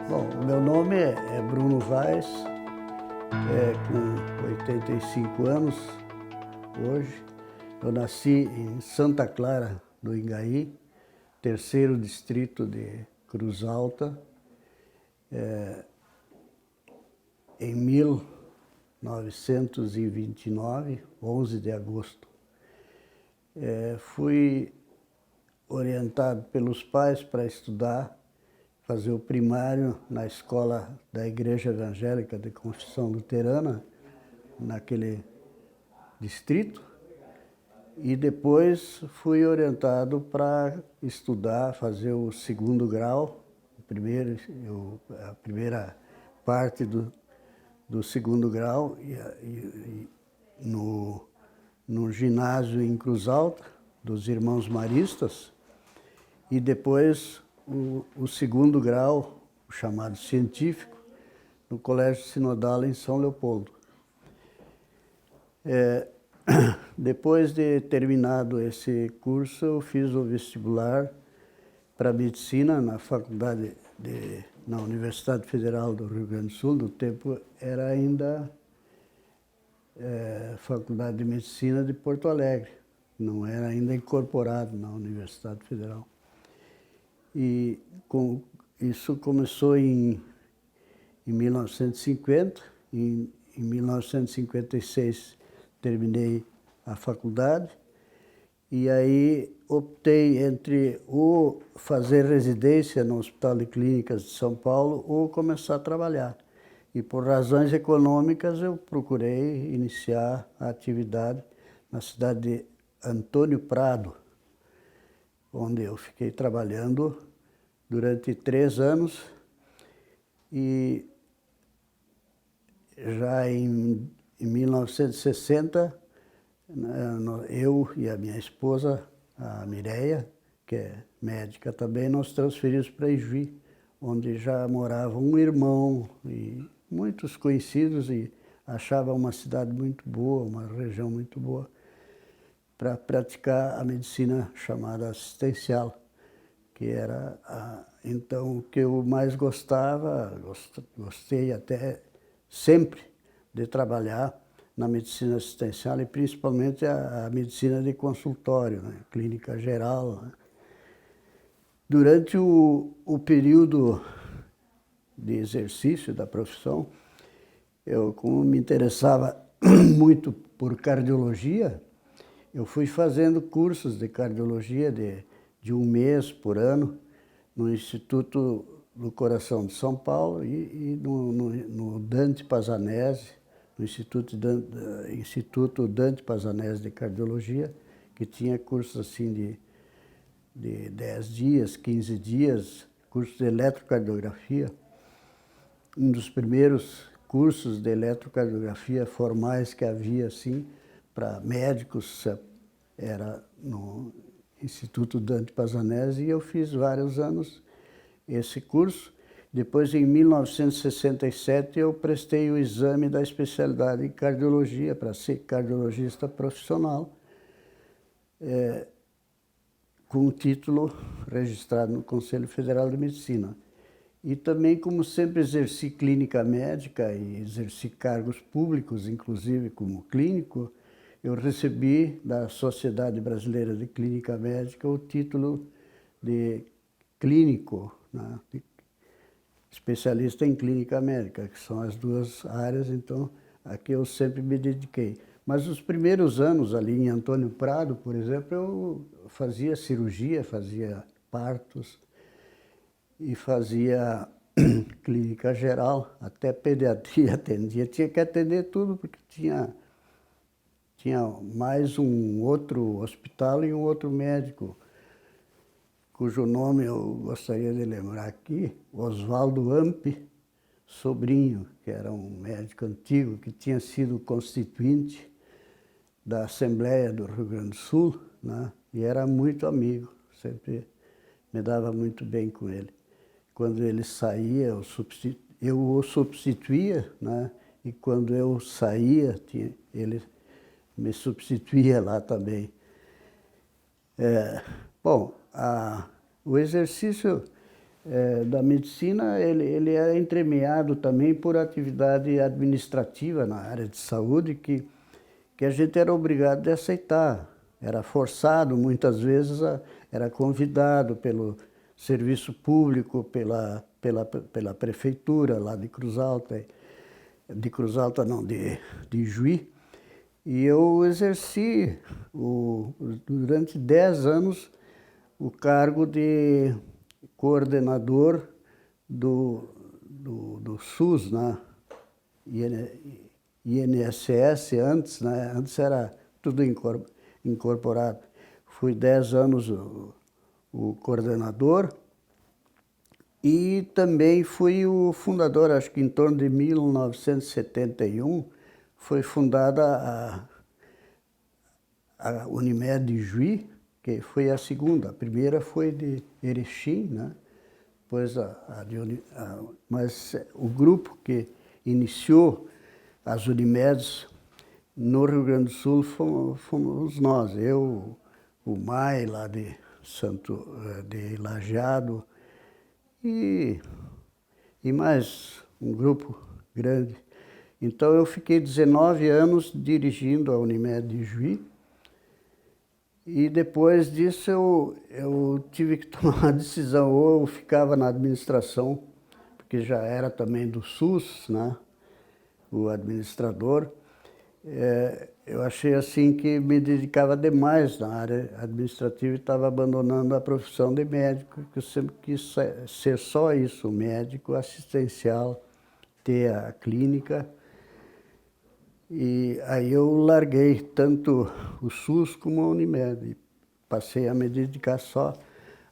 Bom, o meu nome é Bruno Vaz, com 85 anos hoje. Eu nasci em Santa Clara do Ingaí, terceiro distrito de Cruz Alta, em 1929, 11 de agosto. Fui orientado pelos pais para estudar, fazer o primário na escola da Igreja Evangélica de Confissão Luterana, naquele distrito, e depois fui orientado para estudar, fazer o segundo grau, a primeira parte do segundo grau, no ginásio em Cruz Alta, dos Irmãos Maristas, e depois o segundo grau, o chamado científico, no Colégio Sinodal em São Leopoldo. Depois de terminado esse curso, eu fiz o vestibular para medicina na na Universidade Federal do Rio Grande do Sul. No tempo era ainda Faculdade de Medicina de Porto Alegre, não era ainda incorporado na Universidade Federal. E isso começou em 1950, em 1956 terminei a faculdade, e aí optei entre ou fazer residência no Hospital de Clínicas de São Paulo ou começar a trabalhar. E por razões econômicas eu procurei iniciar a atividade na cidade de Antônio Prado, onde eu fiquei trabalhando durante 3 anos, e já em 1960, eu e a minha esposa, a Mireia, que é médica também, nós transferimos para Ijuí, onde já morava um irmão e muitos conhecidos, e achava uma cidade muito boa, uma região muito boa, para praticar a medicina chamada assistencial, que era então o que eu mais gostei até sempre de trabalhar na medicina assistencial, e principalmente a medicina de consultório, né? Clínica geral, né? Durante o período de exercício da profissão, como me interessava muito por cardiologia, eu fui fazendo cursos de cardiologia de 1 mês por ano no Instituto do Coração de São Paulo e no Dante Pazanese, no Instituto Dante Pazanese de Cardiologia, que tinha cursos assim de 10 dias, 15 dias, curso de eletrocardiografia. Um dos primeiros cursos de eletrocardiografia formais que havia assim para médicos era no Instituto Dante Pazanese, e eu fiz vários anos esse curso. Depois, em 1967, eu prestei o exame da especialidade em cardiologia para ser cardiologista profissional, com o título registrado no Conselho Federal de Medicina. E também, como sempre exerci clínica médica e exerci cargos públicos, inclusive como clínico, eu recebi da Sociedade Brasileira de Clínica Médica o título de clínico, né? De especialista em clínica médica, que são as duas áreas, então, a que eu sempre me dediquei. Mas os primeiros anos ali em Antônio Prado, por exemplo, eu fazia cirurgia, fazia partos e fazia clínica geral, até pediatria atendia. Tinha que atender tudo, porque tinha mais um outro hospital e um outro médico, cujo nome eu gostaria de lembrar aqui, Oswaldo Ampe Sobrinho, que era um médico antigo, que tinha sido constituinte da Assembleia do Rio Grande do Sul, né? E era muito amigo, sempre me dava muito bem com ele. Quando ele saía, eu o substituía, né? E quando eu saía, ele me substituía lá também. Bom, o exercício da medicina, ele é entremeado também por atividade administrativa na área de saúde que a gente era obrigado a aceitar. Era forçado, muitas vezes, era convidado pelo serviço público, pela prefeitura lá de Cruz Alta não, de Juí. E eu exerci durante 10 anos o cargo de coordenador do SUS, né? INSS antes, né? Antes era tudo incorporado. Fui 10 anos o coordenador e também fui o fundador, acho que em torno de 1971, foi fundada a Unimed de Juí, que foi a segunda. A primeira foi de Erechim, né? Depois mas o grupo que iniciou as Unimedes no Rio Grande do Sul fomos nós, eu, o Mai lá de Lajeado e mais um grupo grande. Então eu fiquei 19 anos dirigindo a Unimed de Juí. E depois disso eu tive que tomar uma decisão, ou eu ficava na administração, porque já era também do SUS, né, o administrador. Eu achei assim que me dedicava demais na área administrativa e estava abandonando a profissão de médico, que eu sempre quis ser só isso, médico assistencial, ter a clínica. E aí eu larguei tanto o SUS como a Unimed. Passei a me dedicar só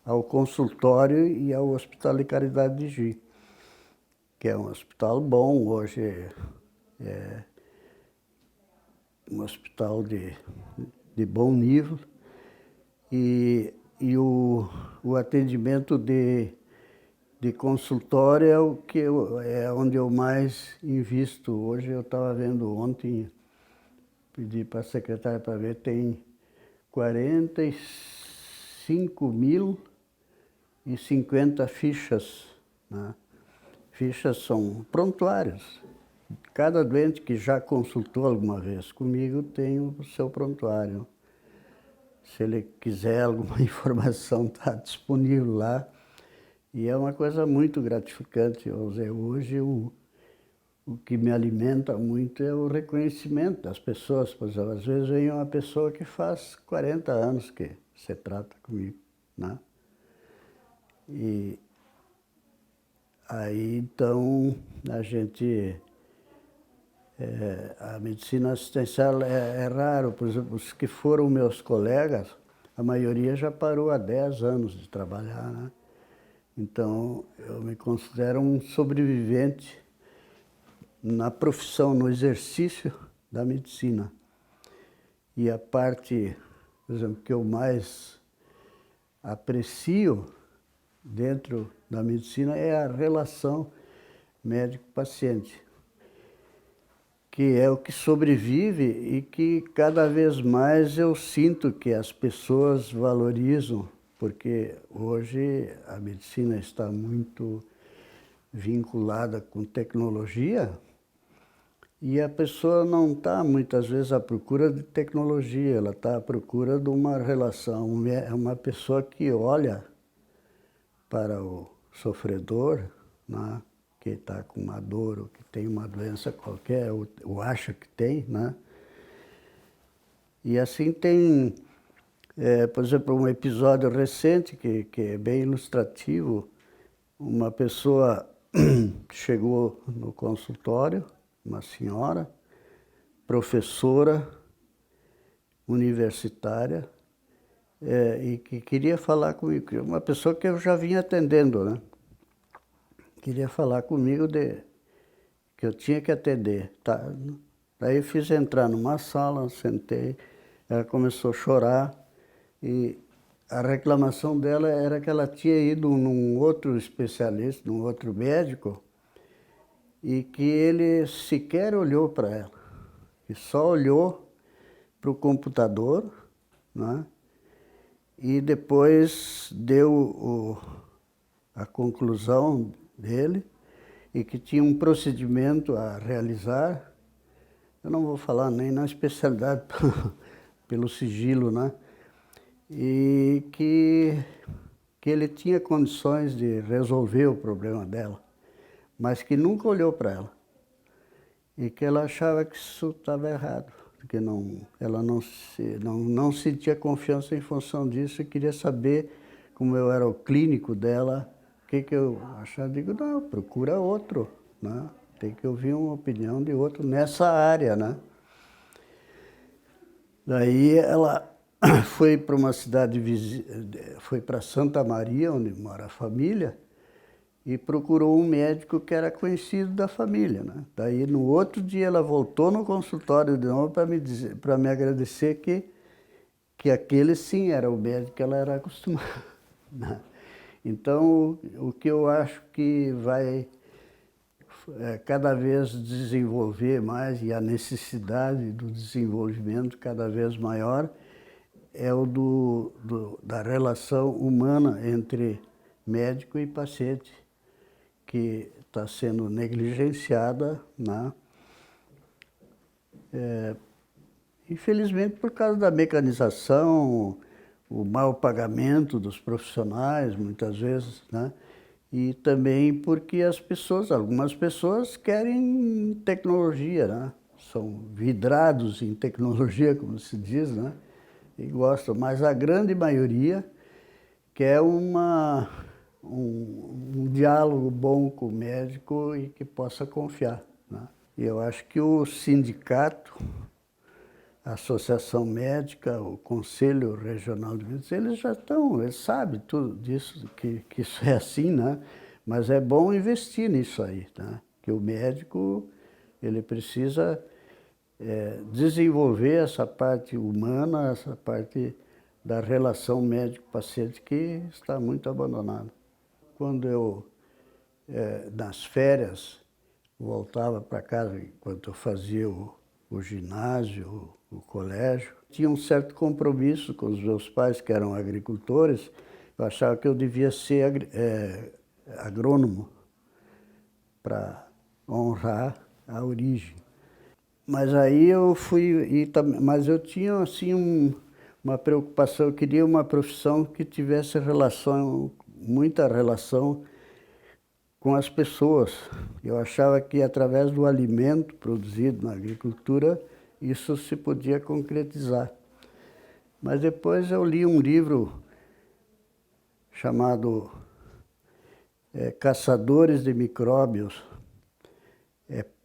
ao consultório e ao Hospital de Caridade de Juí, que é um hospital bom, hoje é um hospital de bom nível. E o atendimento de consultório é é onde eu mais invisto. Hoje eu estava vendo ontem, pedi para a secretária para ver, tem 45.050 fichas, né? Fichas são prontuários. Cada doente que já consultou alguma vez comigo tem o seu prontuário. Se ele quiser alguma informação, está disponível lá. E é uma coisa muito gratificante. Hoje o que me alimenta muito é o reconhecimento das pessoas. Por exemplo, às vezes vem uma pessoa que faz 40 anos que se trata comigo, né? E aí, então, a gente... a medicina assistencial é raro. Por exemplo, os que foram meus colegas, a maioria já parou há 10 anos de trabalhar, né? Então, eu me considero um sobrevivente na profissão, no exercício da medicina. E a parte, por exemplo, que eu mais aprecio dentro da medicina é a relação médico-paciente, que é o que sobrevive e que cada vez mais eu sinto que as pessoas valorizam, porque hoje a medicina está muito vinculada com tecnologia e a pessoa não está muitas vezes à procura de tecnologia, ela está à procura de uma relação. É uma pessoa que olha para o sofredor, né, que está com uma dor ou que tem uma doença qualquer, ou acha que tem, né? E assim tem, por exemplo, um episódio recente que é bem ilustrativo. Uma pessoa chegou no consultório, uma senhora, professora, universitária, e que queria falar comigo, uma pessoa que eu já vinha atendendo, né? Queria falar comigo que eu tinha que atender. Tá? Daí eu fiz entrar numa sala, sentei, ela começou a chorar e a reclamação dela era que ela tinha ido num outro especialista, num outro médico, e que ele sequer olhou para ela, e só olhou para o computador, né? E depois deu a conclusão dele e que tinha um procedimento a realizar. Eu não vou falar nem na especialidade pelo sigilo, né? E que ele tinha condições de resolver o problema dela, mas que nunca olhou para ela. E que ela achava que isso estava errado, porque ela não sentia confiança em função disso e queria saber, como eu era o clínico dela, o que eu achava. Digo, não, procura outro, né? Tem que ouvir uma opinião de outro nessa área, né? Daí ela foi para uma cidade, foi para Santa Maria, onde mora a família, e procurou um médico que era conhecido da família, né? Daí no outro dia ela voltou no consultório de novo para me agradecer que aquele sim era o médico que ela era acostumada, né? Então o que eu acho que vai cada vez desenvolver mais, e a necessidade do desenvolvimento cada vez maior, é o da relação humana entre médico e paciente, que está sendo negligenciada, né? Infelizmente por causa da mecanização, o mau pagamento dos profissionais, muitas vezes, né? E também porque algumas pessoas querem tecnologia, né? São vidrados em tecnologia, como se diz, né? E gostam, mas a grande maioria quer um diálogo bom com o médico e que possa confiar, né? E eu acho que o sindicato, a Associação Médica, o Conselho Regional de Medicina, eles sabem tudo disso, que isso é assim, né? Mas é bom investir nisso aí, né? Que o médico, ele precisa desenvolver essa parte humana, essa parte da relação médico-paciente que está muito abandonada. Quando eu, nas férias, voltava para casa, enquanto eu fazia o ginásio, o colégio, tinha um certo compromisso com os meus pais, que eram agricultores. Eu achava que eu devia ser agrônomo para honrar a origem. Mas aí eu fui, mas eu tinha assim uma preocupação, eu queria uma profissão que tivesse muita relação com as pessoas. Eu achava que através do alimento produzido na agricultura, isso se podia concretizar. Mas depois eu li um livro chamado Caçadores de Micróbios,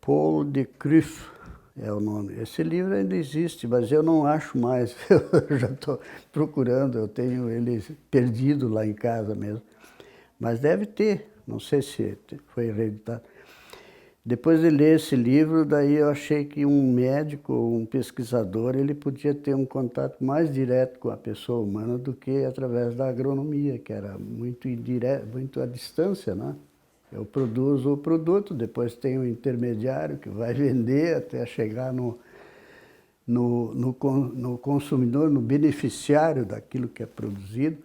Paul de Kruif é o nome. Esse livro ainda existe, mas eu não acho mais. Eu já estou procurando, eu tenho ele perdido lá em casa mesmo. Mas deve ter, não sei se foi reeditado. Depois de ler esse livro, daí eu achei que um médico, um pesquisador, ele podia ter um contato mais direto com a pessoa humana do que através da agronomia, que era muito indireto, muito à distância, né? Eu produzo o produto, depois tem o intermediário que vai vender até chegar no consumidor, no beneficiário daquilo que é produzido.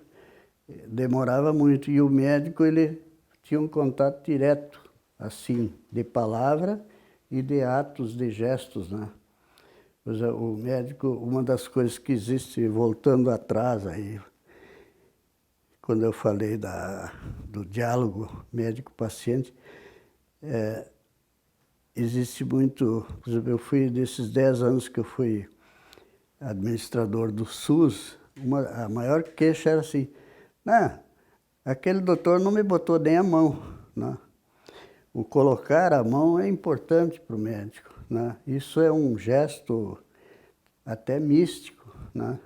Demorava muito. E o médico, ele tinha um contato direto, assim, de palavra e de atos, de gestos, né? O médico, uma das coisas que existe, voltando atrás aí, quando eu falei do diálogo médico-paciente, existe muito. Por exemplo, eu fui, desses 10 anos que eu fui administrador do SUS, a maior queixa era assim, aquele doutor não me botou nem a mão, né? O colocar a mão é importante para o médico, né? Isso é um gesto até místico, né?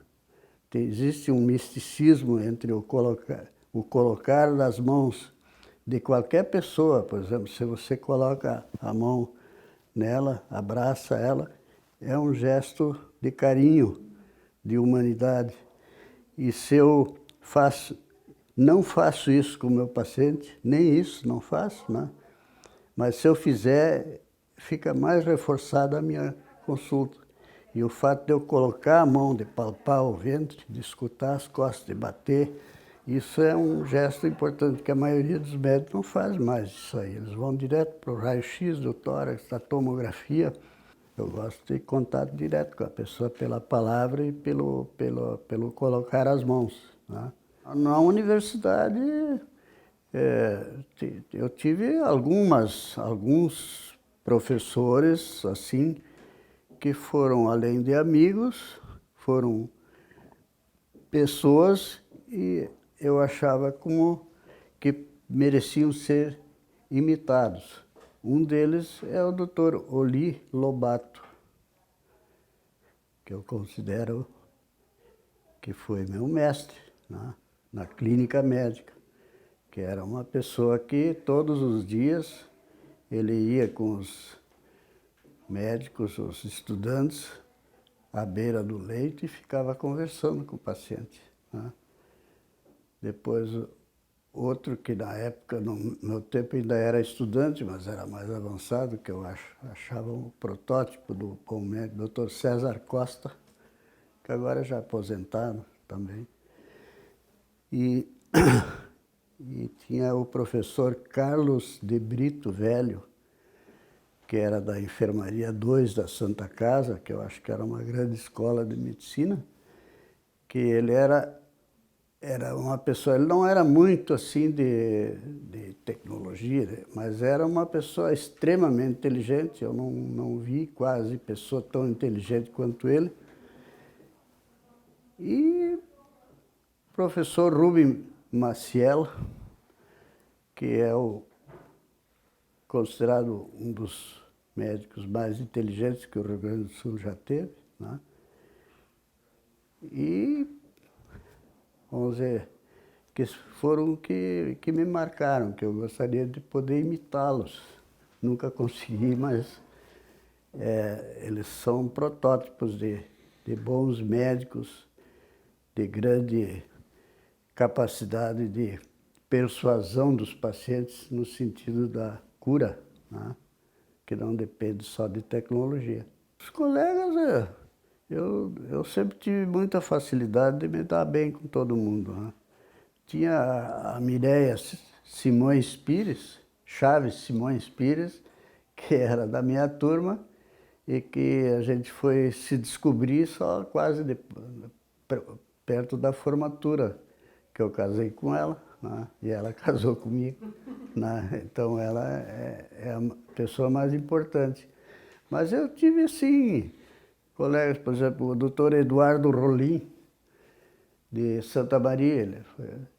Existe um misticismo entre o colocar das mãos de qualquer pessoa. Por exemplo, se você coloca a mão nela, abraça ela, é um gesto de carinho, de humanidade. E se eu não faço isso com o meu paciente, nem isso não faço, né? Mas se eu fizer, fica mais reforçada a minha consulta. E o fato de eu colocar a mão, de palpar o ventre, de escutar as costas, de bater, Isso é um gesto importante, que a maioria dos médicos não faz mais isso aí. Eles vão direto para o raio-x do tórax, da tomografia. Eu gosto de contato direto com a pessoa pela palavra e pelo colocar as mãos, né? Na universidade, eu tive alguns professores, assim, que foram, além de amigos, foram pessoas e eu achava como que mereciam ser imitados. Um deles é o Dr. Oli Lobato, que eu considero que foi meu mestre, né, na clínica médica, que era uma pessoa que todos os dias ele ia com os médicos, os estudantes, à beira do leito e ficava conversando com o paciente, né? Depois, outro que na época, no meu tempo ainda era estudante, mas era mais avançado, que eu achava um protótipo do bom médico, Dr. César Costa, que agora já é aposentado também. E, e tinha o professor Carlos de Brito Velho, que era da Enfermaria 2 da Santa Casa, que eu acho que era uma grande escola de medicina, que ele era uma pessoa, ele não era muito assim de tecnologia, mas era uma pessoa extremamente inteligente. Eu não vi quase pessoa tão inteligente quanto ele. E o professor Rubem Maciel, que é considerado um dos médicos mais inteligentes que o Rio Grande do Sul já teve, né? E, vamos dizer, que foram que me marcaram, que eu gostaria de poder imitá-los. Nunca consegui, mas eles são protótipos de bons médicos, de grande capacidade de persuasão dos pacientes no sentido da cura, né? Que não depende só de tecnologia. Os colegas, eu sempre tive muita facilidade de me dar bem com todo mundo, né? Tinha a Mireia Simões Pires, Chaves Simões Pires, que era da minha turma e que a gente foi se descobrir só quase perto da formatura, que eu casei com ela, né? E ela casou comigo, né? Então ela é a pessoa mais importante. Mas eu tive, assim, colegas, por exemplo, o doutor Eduardo Rolim, de Santa Maria,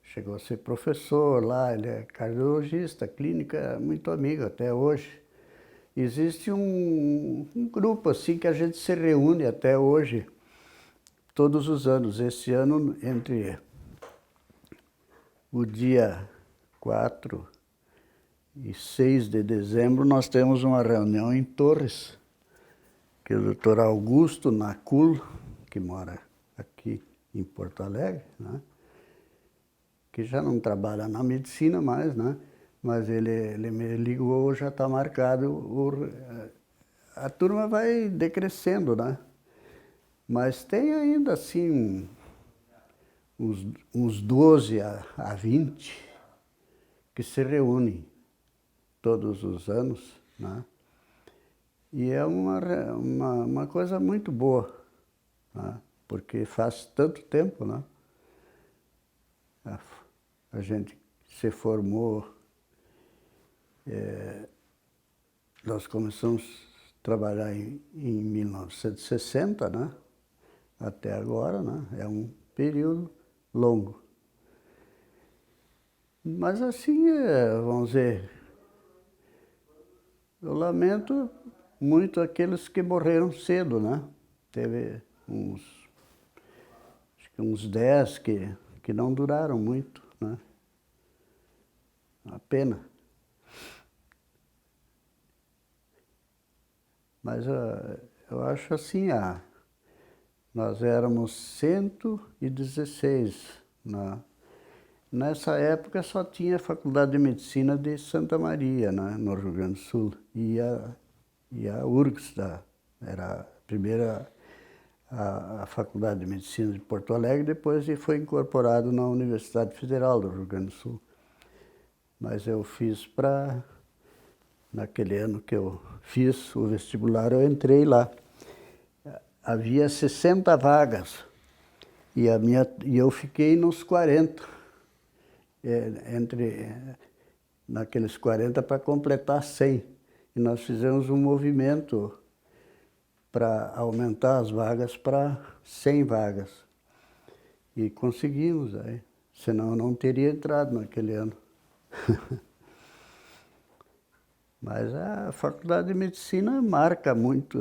chegou a ser professor lá, ele é cardiologista, clínica muito amigo até hoje. Existe um grupo assim que a gente se reúne até hoje, todos os anos. Esse ano, entre o dia 4 e 6 de dezembro, nós temos uma reunião em Torres, que o doutor Augusto Nacul, que mora aqui em Porto Alegre, né? Que já não trabalha na medicina mais, né? Mas ele me ligou, já está marcado, a turma vai decrescendo, né? Mas tem ainda assim uns 12 a 20 que se reúnem todos os anos, né? E é uma coisa muito boa, né? Porque faz tanto tempo, né? A gente se formou, nós começamos a trabalhar em 1960, né? Até agora, né? É um período longo. Mas assim, vamos dizer, eu lamento muito aqueles que morreram cedo, né? Teve acho que uns 10 que não duraram muito, né? Uma pena. Mas eu acho assim, nós éramos 116. Nessa época só tinha a Faculdade de Medicina de Santa Maria, né, no Rio Grande do Sul. E a URGS, era a Faculdade de Medicina de Porto Alegre, depois ele foi incorporado na Universidade Federal do Rio Grande do Sul. Mas eu fiz naquele ano que eu fiz o vestibular, eu entrei lá. Havia 60 vagas e eu fiquei nos 40, naqueles 40 para completar 100. E nós fizemos um movimento para aumentar as vagas para 100 vagas. E conseguimos aí, senão eu não teria entrado naquele ano. Mas a Faculdade de Medicina marca muito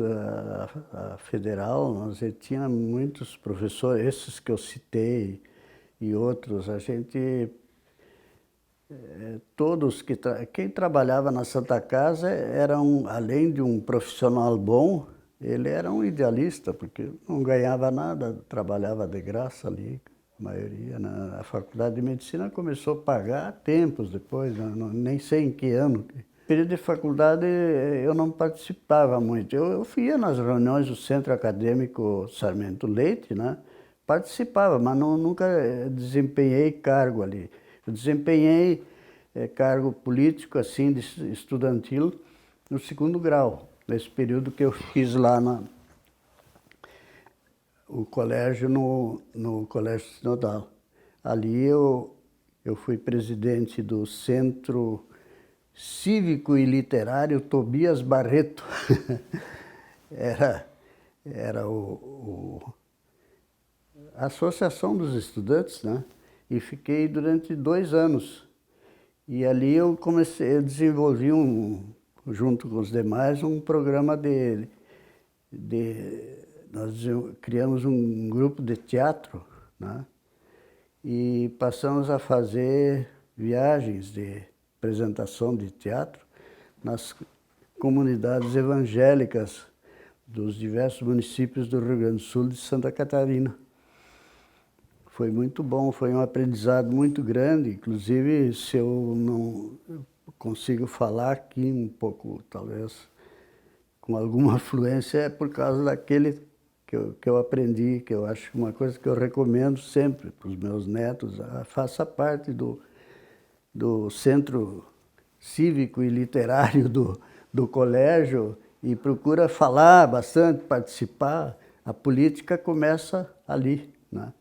a Federal. Nós tinha muitos professores, esses que eu citei e outros. A gente, todos quem trabalhava na Santa Casa além de um profissional bom, ele era um idealista, porque não ganhava nada, trabalhava de graça ali, a maioria. A Faculdade de Medicina começou a pagar há tempos depois, nem sei em que ano. No período de faculdade eu não participava muito. Eu ia nas reuniões do Centro Acadêmico Sarmento Leite, né? Participava, mas nunca desempenhei cargo ali. Eu desempenhei cargo político, assim, estudantil, no 2º grau, nesse período que eu fiz lá o colégio, no Colégio Sinodal. Ali eu fui presidente do Centro Cívico e Literário Tobias Barreto. Era a Associação dos Estudantes, né? E fiquei durante 2 anos. E ali eu desenvolvi, junto com os demais, um programa nós criamos um grupo de teatro, né? E passamos a fazer viagens de apresentação de teatro nas comunidades evangélicas dos diversos municípios do Rio Grande do Sul e de Santa Catarina. Foi muito bom, foi um aprendizado muito grande. Inclusive, se eu não consigo falar aqui um pouco, talvez, com alguma fluência, é por causa daquele que eu aprendi, que eu acho uma coisa que eu recomendo sempre para os meus netos. Faça parte do Centro Cívico e Literário do colégio e procura falar bastante, participar. A política começa ali, né?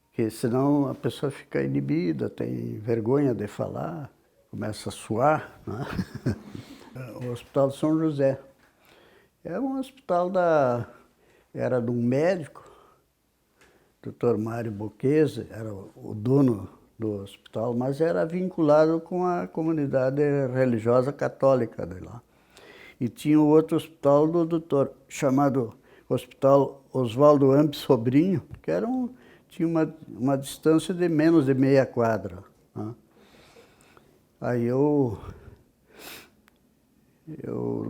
Porque senão a pessoa fica inibida, tem vergonha de falar, começa a suar, né? O Hospital de São José é um hospital era de um médico, Dr. Mário Boquese, era o dono do hospital, mas era vinculado com a comunidade religiosa católica de lá. E tinha o outro hospital do doutor, chamado Hospital Oswaldo Ampes Sobrinho, que tinha uma distância de menos de meia quadra, né? Aí eu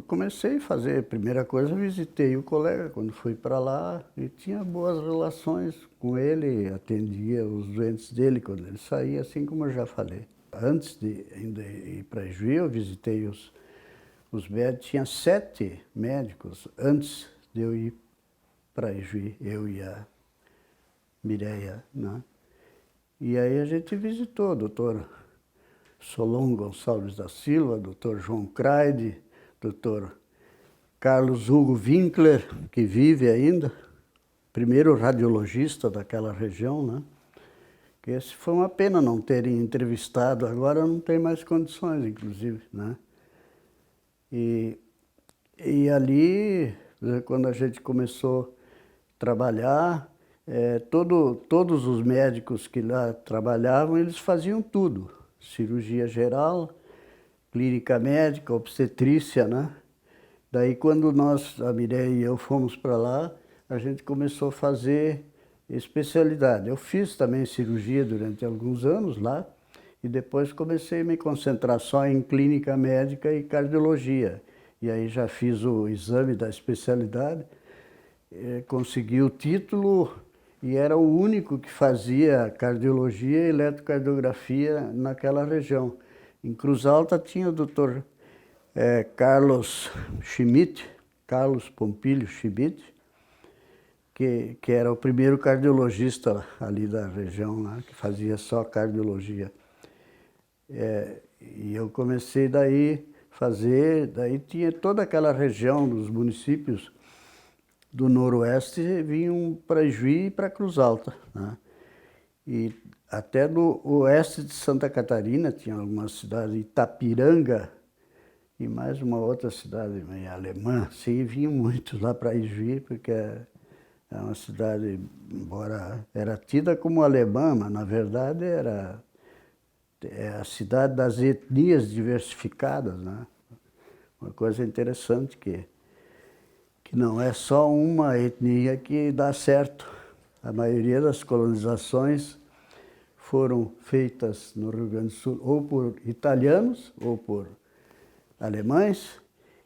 comecei a fazer, primeira coisa, visitei o colega quando fui para lá e tinha boas relações com ele, atendia os doentes dele quando ele saía, assim como eu já falei. Antes de ainda ir para Ijuí, eu visitei os médicos, tinha 7 médicos antes de eu ir para Ijuí, eu e a Mireia, né? E aí a gente visitou o doutor Solon Gonçalves da Silva, doutor João Craide, doutor Carlos Hugo Winkler, que vive ainda, primeiro radiologista daquela região, né? Que esse foi uma pena não terem entrevistado, agora não tem mais condições, inclusive, né? E ali, quando a gente começou a trabalhar, todos os médicos que lá trabalhavam, eles faziam tudo. Cirurgia geral, clínica médica, obstetrícia, né? Daí quando a Mireia e eu fomos para lá, a gente começou a fazer especialidade. Eu fiz também cirurgia durante alguns anos lá, e depois comecei a me concentrar só em clínica médica e cardiologia. E aí já fiz o exame da especialidade, consegui o título e era o único que fazia cardiologia e eletrocardiografia naquela região. Em Cruz Alta tinha o doutor Carlos Schmidt, Carlos Pompílio Schmidt, que era o primeiro cardiologista ali da região, né, que fazia só cardiologia. E eu comecei daí fazer, daí tinha toda aquela região dos municípios do noroeste vinham para Juí e para Cruz Alta, né? E até no oeste de Santa Catarina tinha algumas cidades, Itapiranga e mais uma outra cidade meio alemã, sim, vinham muitos lá para Juí, porque é uma cidade, embora era tida como alemã, mas na verdade é a cidade das etnias diversificadas, né? Uma coisa interessante que não é só uma etnia que dá certo. A maioria das colonizações foram feitas no Rio Grande do Sul ou por italianos ou por alemães,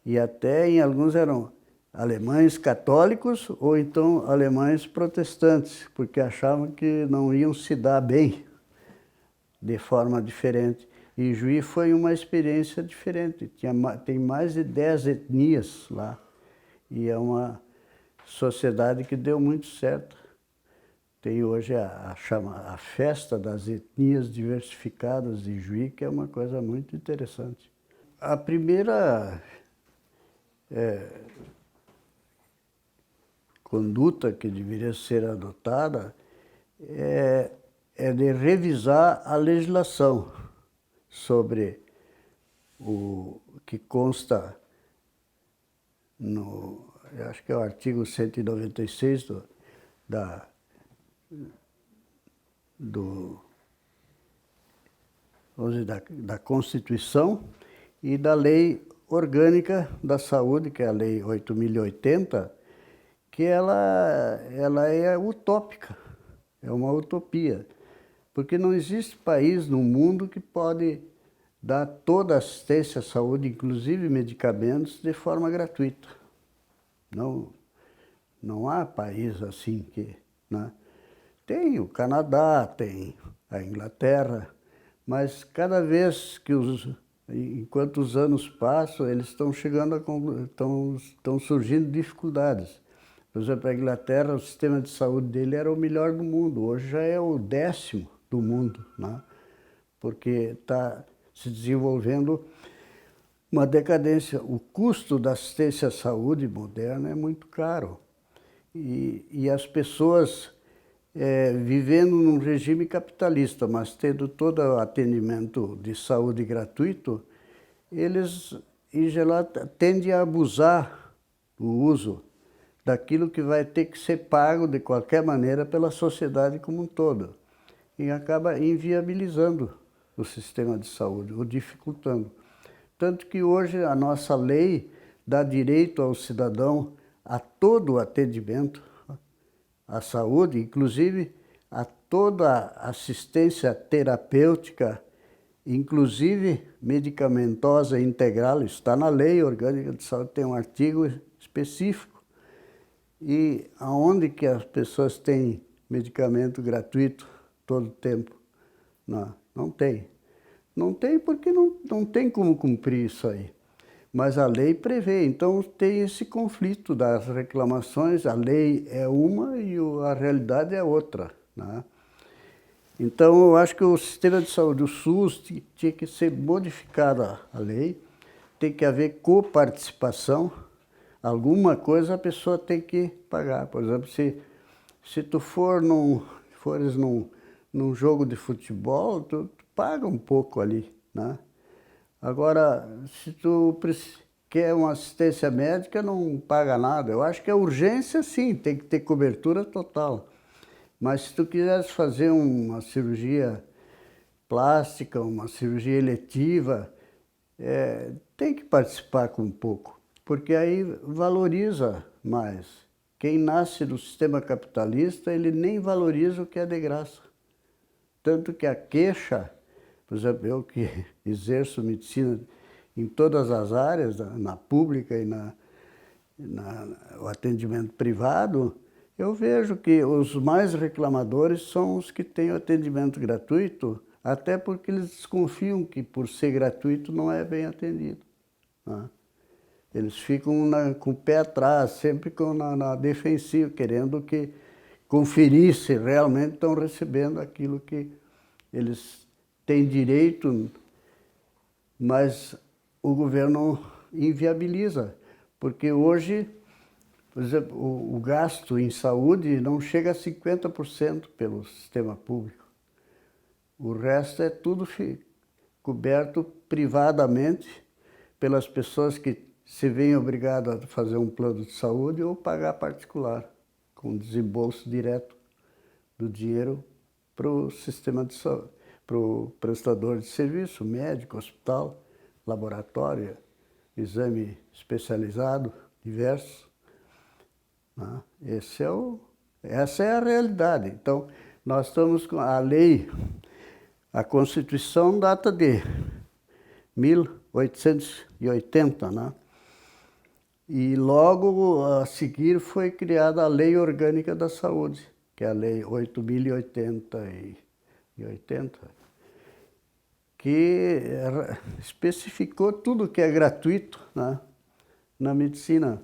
e até em alguns eram alemães católicos ou então alemães protestantes, porque achavam que não iam se dar bem de forma diferente. E Juí foi uma experiência diferente. Tem mais de 10 etnias lá. E é uma sociedade que deu muito certo. Tem hoje a Festa das Etnias Diversificadas de Juí, que é uma coisa muito interessante. A primeira conduta que deveria ser adotada é de revisar a legislação sobre o que consta no, eu acho que é o artigo 196 da Constituição e da Lei Orgânica da Saúde, que é a Lei 8.080, que ela é utópica, é uma utopia, porque não existe país no mundo que pode dar toda a assistência à saúde, inclusive medicamentos, de forma gratuita. Não há país assim que, né? Tem o Canadá, tem a Inglaterra, mas cada vez que enquanto os anos passam, eles estão chegando estão surgindo dificuldades. Por exemplo, a Inglaterra, o sistema de saúde dele era o melhor do mundo, hoje já é o 10º do mundo, né? Porque está se desenvolvendo uma decadência. O custo da assistência à saúde moderna é muito caro. E as pessoas vivendo num regime capitalista, mas tendo todo o atendimento de saúde gratuito, eles, em geral, tendem a abusar do uso daquilo que vai ter que ser pago de qualquer maneira pela sociedade como um todo. E acaba inviabilizando o sistema de saúde, ou dificultando. Tanto que hoje a nossa lei dá direito ao cidadão a todo o atendimento à saúde, inclusive a toda a assistência terapêutica, inclusive medicamentosa integral. Está na Lei Orgânica de Saúde, tem um artigo específico. E aonde que as pessoas têm medicamento gratuito todo o tempo? Não tem. Não tem porque não tem como cumprir isso aí. Mas a lei prevê, então tem esse conflito das reclamações, a lei é uma e a realidade é outra, né? Então eu acho que o sistema de saúde, o SUS, tinha que ser modificada a lei, tem que haver coparticipação, alguma coisa a pessoa tem que pagar. Por exemplo, se tu fores num jogo de futebol, tu paga um pouco ali, né? Agora, se tu quer uma assistência médica, não paga nada. Eu acho que a urgência, sim, tem que ter cobertura total. Mas se tu quiseres fazer uma cirurgia plástica, uma cirurgia eletiva, tem que participar com um pouco, porque aí valoriza mais. Quem nasce no sistema capitalista, ele nem valoriza o que é de graça. Tanto que a queixa, por exemplo, eu que exerço medicina em todas as áreas, na pública e no atendimento privado, eu vejo que os mais reclamadores são os que têm o atendimento gratuito, até porque eles desconfiam que por ser gratuito não é bem atendido, né? Eles ficam com o pé atrás, sempre na defensiva, querendo que conferir se realmente estão recebendo aquilo que eles têm direito, mas o governo inviabiliza, porque hoje, por exemplo, o gasto em saúde não chega a 50% pelo sistema público. O resto é tudo coberto privadamente pelas pessoas que se veem obrigadas a fazer um plano de saúde ou pagar particular, com desembolso direto do dinheiro para o sistema de saúde, para o prestador de serviço, médico, hospital, laboratório, exame especializado, diversos. Né? Essa é a realidade. Então, nós estamos com a lei, a Constituição data de 1880, né? E logo a seguir foi criada a Lei Orgânica da Saúde, que é a Lei 8.080, que especificou tudo que é gratuito, né, na medicina,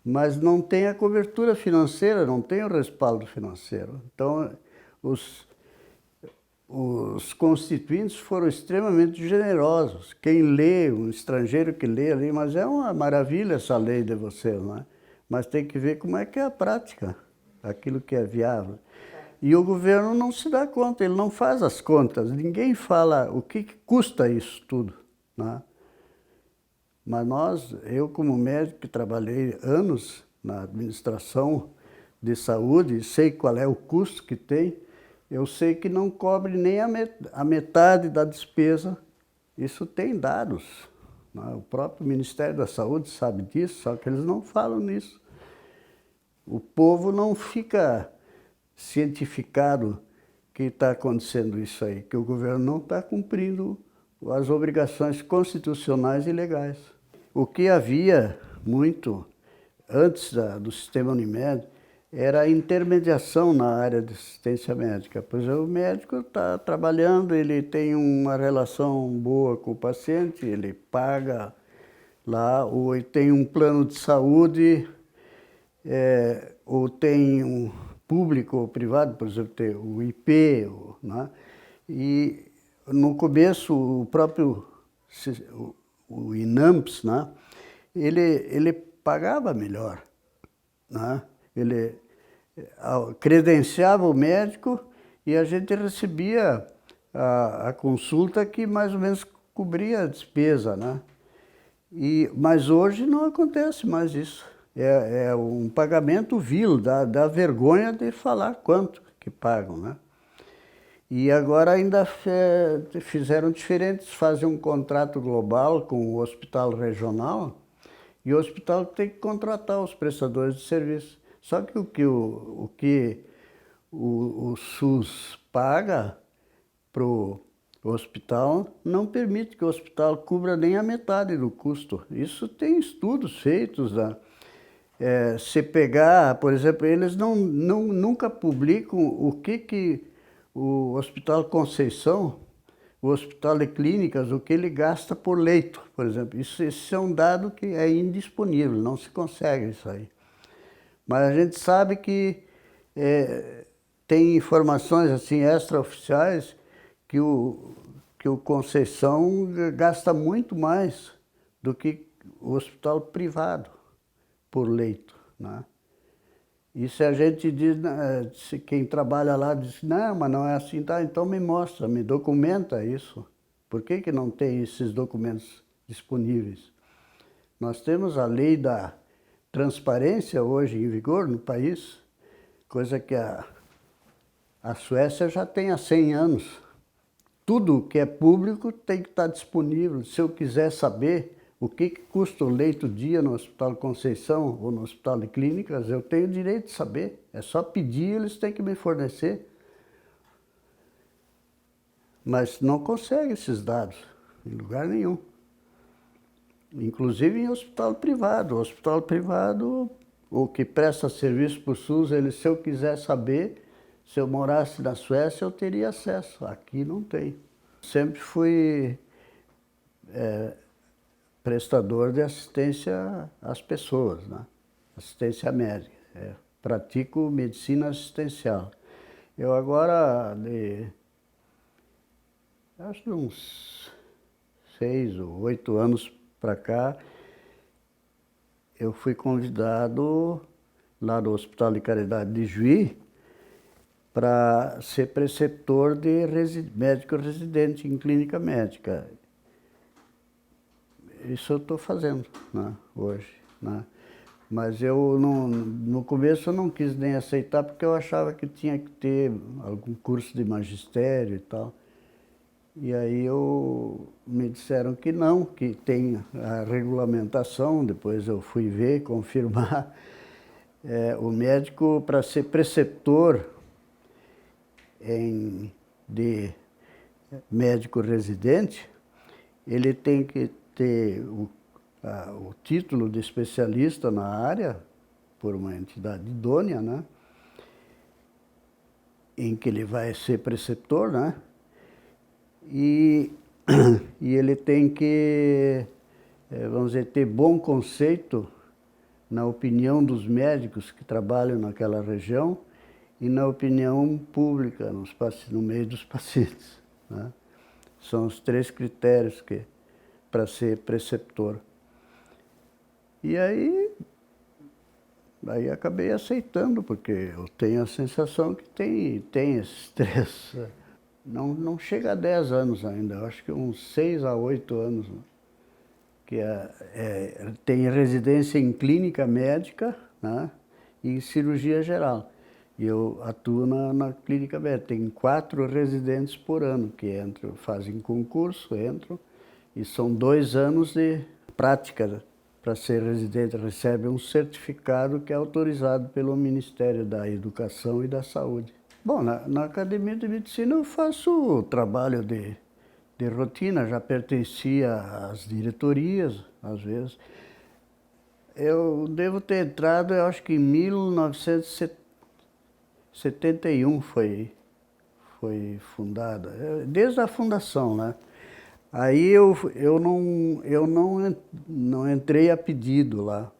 mas não tem a cobertura financeira, não tem o respaldo financeiro. Então, os constituintes foram extremamente generosos. Quem lê, um estrangeiro que lê ali, mas é uma maravilha essa lei de vocês, não é? Mas tem que ver como é que é a prática, aquilo que é viável. E o governo não se dá conta, ele não faz as contas, ninguém fala o que custa isso tudo, né? Mas eu como médico que trabalhei anos na administração de saúde, sei qual é o custo que tem, eu sei que não cobre nem a metade da despesa. Isso tem dados, né? O próprio Ministério da Saúde sabe disso, só que eles não falam nisso. O povo não fica cientificado que está acontecendo isso aí, que o governo não está cumprindo as obrigações constitucionais e legais. O que havia muito antes do sistema Unimed era a intermediação na área de assistência médica. Pois o médico está trabalhando, ele tem uma relação boa com o paciente, ele paga lá, ou tem um plano de saúde, ou tem um público ou privado, por exemplo, tem o IP, né? E no começo o próprio o INAMPS, né? Ele pagava melhor, né? Ele credenciava o médico e a gente recebia a consulta que mais ou menos cobria a despesa, né? Mas hoje não acontece mais isso. É um pagamento vil, dá vergonha de falar quanto que pagam, né? E agora ainda fizeram diferentes, fazem um contrato global com o hospital regional e o hospital tem que contratar os prestadores de serviço. Só que o que o SUS paga para o hospital não permite que o hospital cubra nem a metade do custo. Isso tem estudos feitos. Se pegar, por exemplo, eles nunca publicam o que o Hospital Conceição, o Hospital de Clínicas, o que ele gasta por leito, por exemplo. Isso é um dado que é indisponível, não se consegue isso aí. Mas a gente sabe que tem informações assim extraoficiais que o Conceição gasta muito mais do que o hospital privado por leito, né? E se a gente diz, se quem trabalha lá diz, não, mas não é assim, tá, então me mostra, me documenta isso. Por que não tem esses documentos disponíveis? Nós temos a lei da transparência hoje em vigor no país, coisa que a Suécia já tem há 100 anos. Tudo que é público tem que estar disponível. Se eu quiser saber o que custa o leito dia no Hospital Conceição ou no Hospital de Clínicas, eu tenho direito de saber. É só pedir, eles têm que me fornecer. Mas não consegue esses dados em lugar nenhum. Inclusive em hospital privado. O hospital privado, o que presta serviço para o SUS, se eu quiser saber, se eu morasse na Suécia, eu teria acesso. Aqui não tem. Sempre fui prestador de assistência às pessoas, né? Assistência médica. Pratico medicina assistencial. Eu agora, acho que uns 6 ou 8 anos para cá, eu fui convidado lá no Hospital de Caridade de Juí para ser preceptor de médico residente em clínica médica. Isso eu estou fazendo, né, hoje, né? Mas eu não, no começo eu não quis nem aceitar porque eu achava que tinha que ter algum curso de magistério e tal. E aí me disseram que não, que tem a regulamentação, depois eu fui ver, confirmar. O médico, para ser preceptor de médico residente, ele tem que ter o título de especialista na área, por uma entidade idônea, né? Em que ele vai ser preceptor, né? E ele tem que, vamos dizer, ter bom conceito na opinião dos médicos que trabalham naquela região e na opinião pública, no meio dos pacientes, né? São os 3 critérios para ser preceptor. E aí acabei aceitando, porque eu tenho a sensação que tem esses 3. Não chega a 10 anos ainda, eu acho que uns 6 a 8 anos, né? Que tem residência em clínica médica, né? E em cirurgia geral. E eu atuo na clínica médica. Tem 4 residentes por ano que entram, fazem concurso, entram, e são 2 anos de prática para ser residente. Recebe um certificado que é autorizado pelo Ministério da Educação e da Saúde. Bom, na Academia de Medicina eu faço trabalho de rotina, já pertencia às diretorias, às vezes. Eu devo ter entrado, eu acho que em 1971 foi fundada, desde a fundação, né? Aí eu não entrei a pedido lá.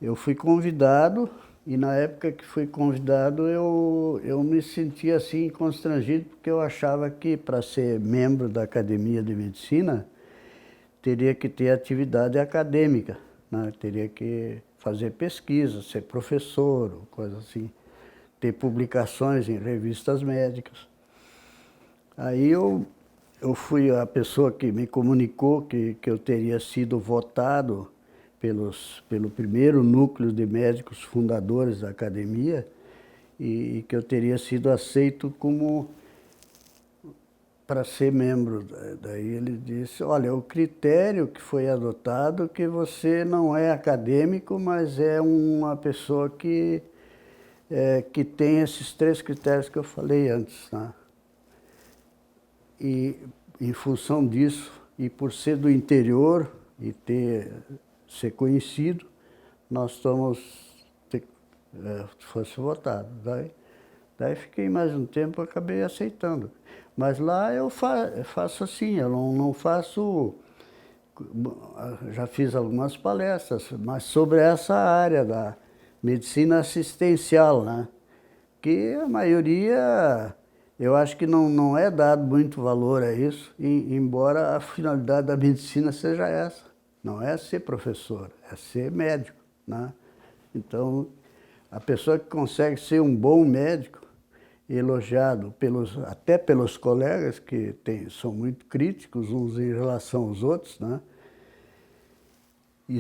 Eu fui convidado, e na época que fui convidado eu me sentia assim constrangido, porque eu achava que para ser membro da Academia de Medicina teria que ter atividade acadêmica, né? Teria que fazer pesquisa, ser professor, coisa assim, ter publicações em revistas médicas. Aí eu fui a pessoa que me comunicou que eu teria sido votado pelo primeiro núcleo de médicos fundadores da academia e que eu teria sido aceito para ser membro. Daí ele disse, olha, o critério que foi adotado é que você não é acadêmico, mas é uma pessoa que tem esses 3 critérios que eu falei antes, né? E em função disso, e por ser do interior e ser conhecido, nós fosse votado. Daí fiquei mais um tempo e acabei aceitando. Mas lá eu faço assim, eu não faço... Já fiz algumas palestras, mas sobre essa área da medicina assistencial, né? Que a maioria, eu acho que não é dado muito valor a isso, embora a finalidade da medicina seja essa. Não é ser professor, é ser médico, né? Então, a pessoa que consegue ser um bom médico, elogiado até pelos colegas, que são muito críticos uns em relação aos outros, né? E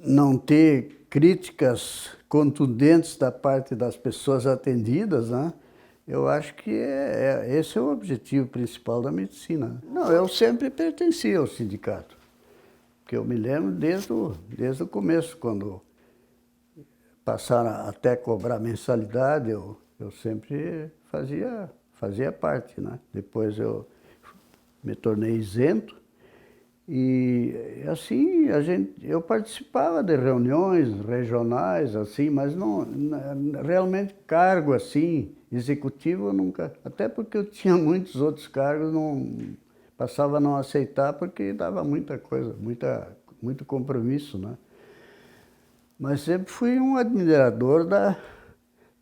não ter críticas contundentes da parte das pessoas atendidas, né? Eu acho que esse é o objetivo principal da medicina. Não, eu sempre pertenci ao sindicato, que eu me lembro desde o começo, quando passaram até cobrar mensalidade, eu sempre fazia parte, né? Depois eu me tornei isento e assim eu participava de reuniões regionais, assim, mas realmente cargo assim executivo eu nunca, até porque eu tinha muitos outros cargos, passava a não aceitar porque dava muita coisa, muito compromisso, né? Mas sempre fui um admirador da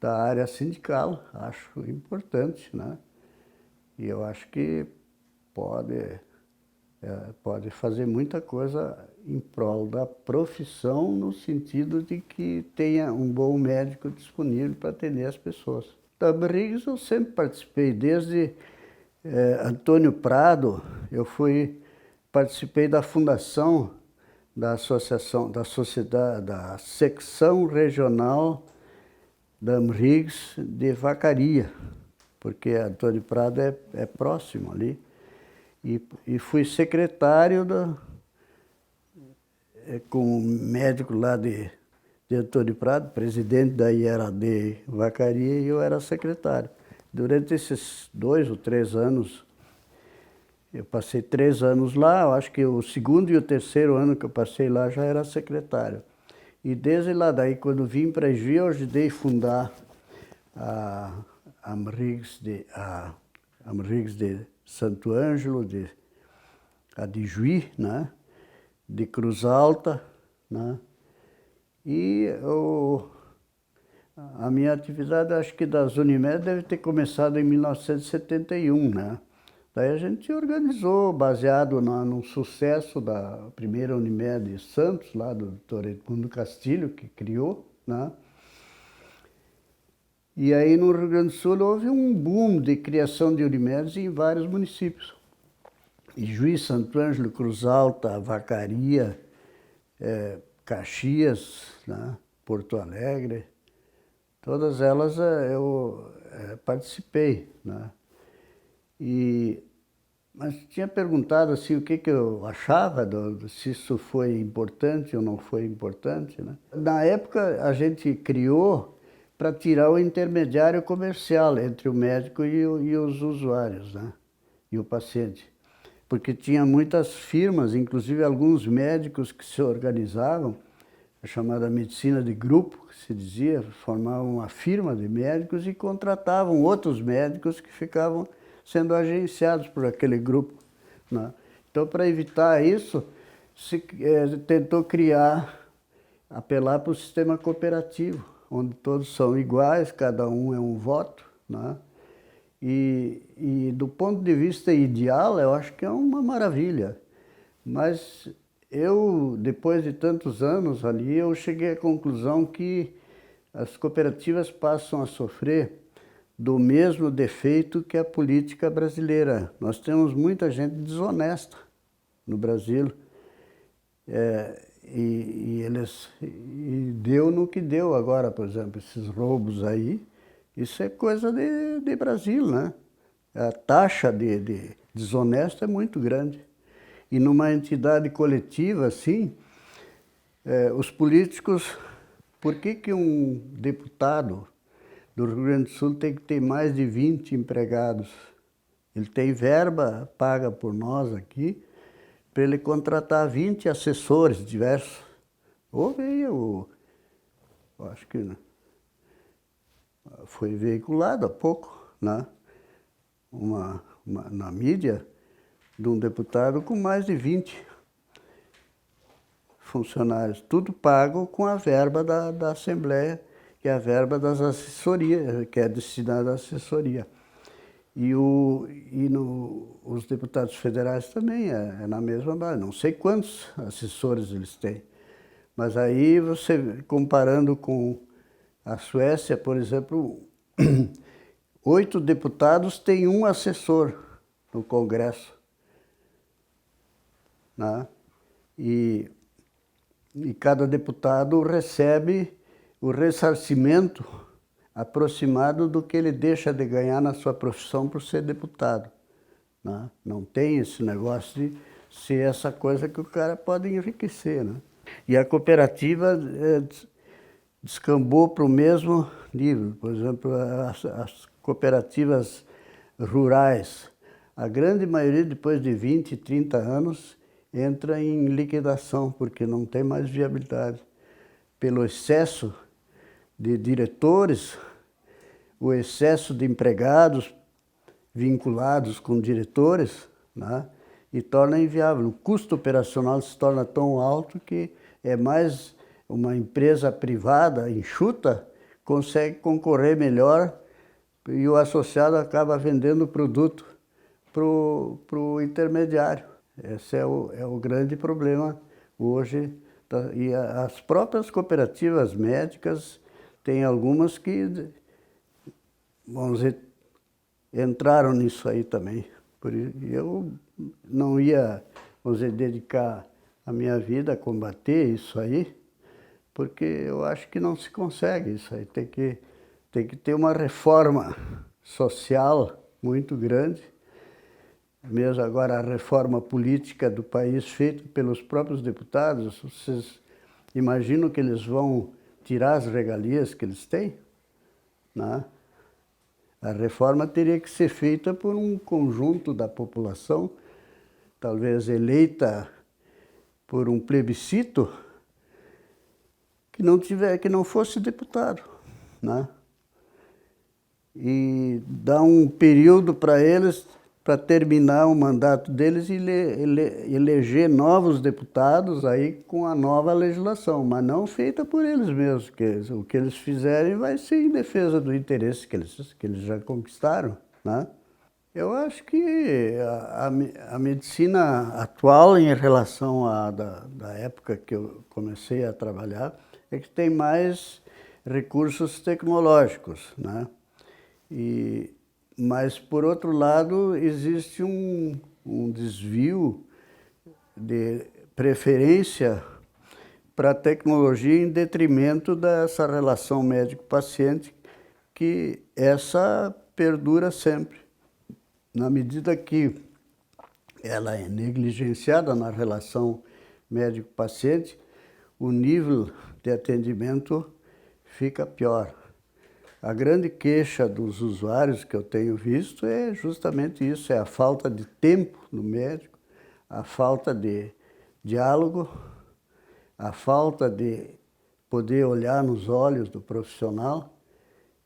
área sindical, acho importante, né? E eu acho que pode fazer muita coisa em prol da profissão, no sentido de que tenha um bom médico disponível para atender as pessoas. Da Amrigs eu sempre participei, desde Antônio Prado, participei da fundação da associação, da sociedade, da secção regional da Amrigs de Vacaria, porque Antônio Prado é próximo ali. E fui secretário com um médico lá de Antônio Prado, presidente da IRAD Vacaria, e eu era secretário. Durante esses 2 ou 3 anos, eu passei 3 anos lá, eu acho que o segundo e o terceiro ano que eu passei lá já era secretário. E desde lá, daí, quando vim para Juí, eu ajudei a fundar a Amrigs de Santo Ângelo, a de Juí, né? De Cruz Alta, né? E a minha atividade, acho que das Unimed, deve ter começado em 1971, né? Daí a gente organizou, baseado no sucesso da primeira Unimed de Santos, lá do Dr. Edmundo Castilho, que criou, né? E aí no Rio Grande do Sul houve um boom de criação de Unimedes em vários municípios. E Juí, Santo Ângelo, Cruz Alta, Vacaria, Caxias, né? Porto Alegre, todas elas eu participei, né? Mas tinha perguntado assim, o que eu achava, se isso foi importante ou não foi importante, né? Na época a gente criou para tirar o intermediário comercial entre o médico e os usuários, né? E o paciente. Porque tinha muitas firmas, inclusive alguns médicos que se organizavam, a chamada medicina de grupo, que se dizia, formavam uma firma de médicos e contratavam outros médicos que ficavam sendo agenciados por aquele grupo, né? Então, para evitar isso, se tentou apelar para o sistema cooperativo, onde todos são iguais, cada um é um voto, né? E do ponto de vista ideal, eu acho que é uma maravilha. Mas eu, depois de tantos anos ali, eu cheguei à conclusão que as cooperativas passam a sofrer do mesmo defeito que a política brasileira. Nós temos muita gente desonesta no Brasil. E deu no que deu agora, por exemplo, esses roubos aí. Isso é coisa de Brasil, né? A taxa de desonesto é muito grande. E numa entidade coletiva assim, os políticos, por que um deputado do Rio Grande do Sul tem que ter mais de 20 empregados? Ele tem verba paga por nós aqui para ele contratar 20 assessores diversos. Houve aí, eu acho que foi veiculado há pouco, né? Na mídia, de um deputado com mais de 20 funcionários, tudo pago com a verba da Assembleia, que é a verba das assessorias, que é destinada à assessoria. Os deputados federais também é na mesma base, não sei quantos assessores eles têm. Mas aí você, comparando com a Suécia, por exemplo, 8 deputados têm um assessor no Congresso, né? E cada deputado recebe o ressarcimento aproximado do que ele deixa de ganhar na sua profissão por ser deputado, né? Não tem esse negócio de ser essa coisa que o cara pode enriquecer, né? E a cooperativa descambou para o mesmo nível. Por exemplo, as cooperativas rurais, a grande maioria, depois de 20, 30 anos, entra em liquidação, porque não tem mais viabilidade. Pelo excesso de diretores, o excesso de empregados vinculados com diretores, né? e torna inviável. O custo operacional se torna tão alto que é mais uma empresa privada, enxuta, consegue concorrer melhor e o associado acaba vendendo o produto para o intermediário. Esse é o grande problema hoje. E as próprias cooperativas médicas, tem algumas que, vamos dizer, entraram nisso aí também. Eu não ia, vamos dizer, dedicar a minha vida a combater isso aí, porque eu acho que não se consegue isso aí. Tem que ter uma reforma social muito grande. Mesmo agora a reforma política do país feita pelos próprios deputados, vocês imaginam que eles vão tirar as regalias que eles têm? Né? A reforma teria que ser feita por um conjunto da população, talvez eleita por um plebiscito, que não fosse deputado, né? E dar um período para eles, para terminar o mandato deles e eleger novos deputados aí com a nova legislação, mas não feita por eles mesmos, porque o que eles fizerem vai ser em defesa do interesse que eles já conquistaram, né? Eu acho que a medicina atual, em relação da época que eu comecei a trabalhar, é que tem mais recursos tecnológicos, né? Mas, por outro lado, existe um desvio de preferência para a tecnologia em detrimento dessa relação médico-paciente, que essa perdura sempre. Na medida que ela é negligenciada na relação médico-paciente, o nível de atendimento fica pior. A grande queixa dos usuários que eu tenho visto é justamente isso, é a falta de tempo no médico, a falta de diálogo, a falta de poder olhar nos olhos do profissional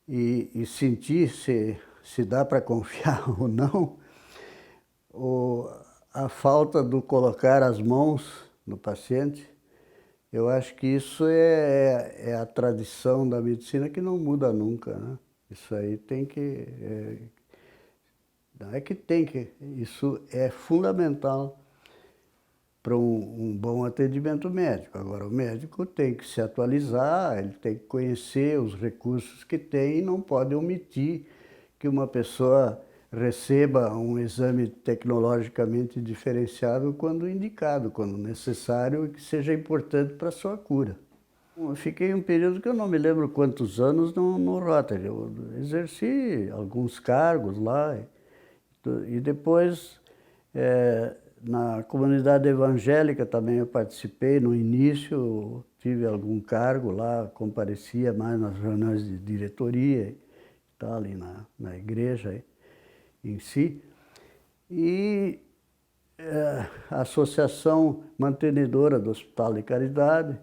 e sentir se dá para confiar ou não, a falta do colocar as mãos no paciente. Eu acho que isso é a tradição da medicina que não muda nunca, né? Isso aí tem que... não é que tem que... Isso é fundamental para um bom atendimento médico. Agora, o médico tem que se atualizar, ele tem que conhecer os recursos que tem e não pode omitir que uma pessoa receba um exame tecnologicamente diferenciado quando indicado, quando necessário e que seja importante para a sua cura. Eu fiquei um período que eu não me lembro quantos anos no Rotary. Eu exerci alguns cargos lá e depois na comunidade evangélica também eu participei. No início tive algum cargo lá, comparecia mais nas reuniões de diretoria e tal, ali na igreja em si. E a associação mantenedora do Hospital de Caridade,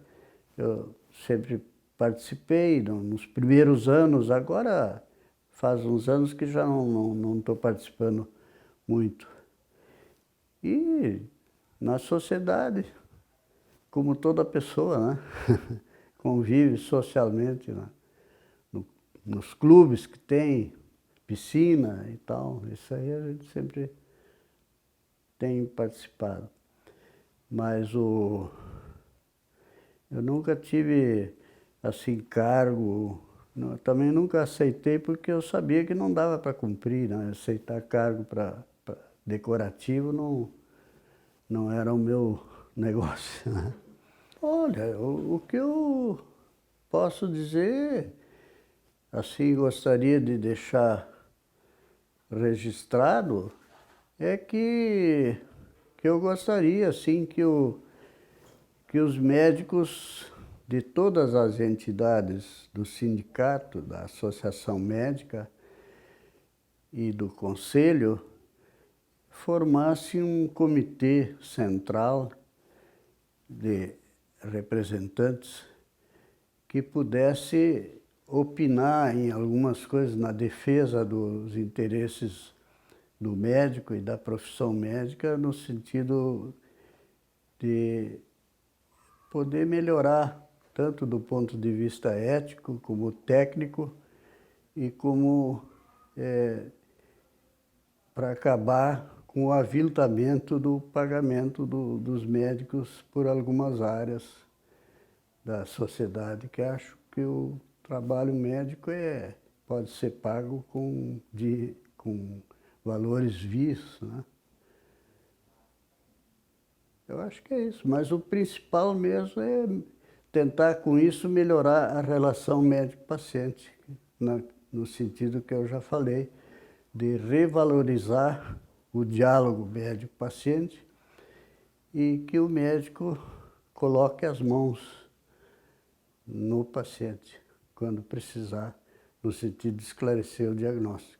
eu sempre participei nos primeiros anos. Agora faz uns anos que já não estou participando muito. E na sociedade, como toda pessoa, né? Convive socialmente, né? Nos clubes que tem, piscina e tal, isso aí a gente sempre tem participado. Mas eu nunca tive, assim, cargo, também nunca aceitei porque eu sabia que não dava para cumprir, né? Aceitar cargo para decorativo não era o meu negócio, né? Olha, o que eu posso dizer, assim, gostaria de deixar registrado, é que eu gostaria, assim, que os médicos de todas as entidades do sindicato, da associação médica e do conselho formassem um comitê central de representantes que pudesse opinar em algumas coisas na defesa dos interesses do médico e da profissão médica no sentido de poder melhorar, tanto do ponto de vista ético, como técnico, e como para acabar com o aviltamento do pagamento dos médicos por algumas áreas da sociedade, que acho que o trabalho médico pode ser pago com valores vis, né? Eu acho que é isso, mas o principal mesmo é tentar com isso melhorar a relação médico-paciente, no sentido que eu já falei, de revalorizar o diálogo médico-paciente e que o médico coloque as mãos no paciente, quando precisar, no sentido de esclarecer o diagnóstico.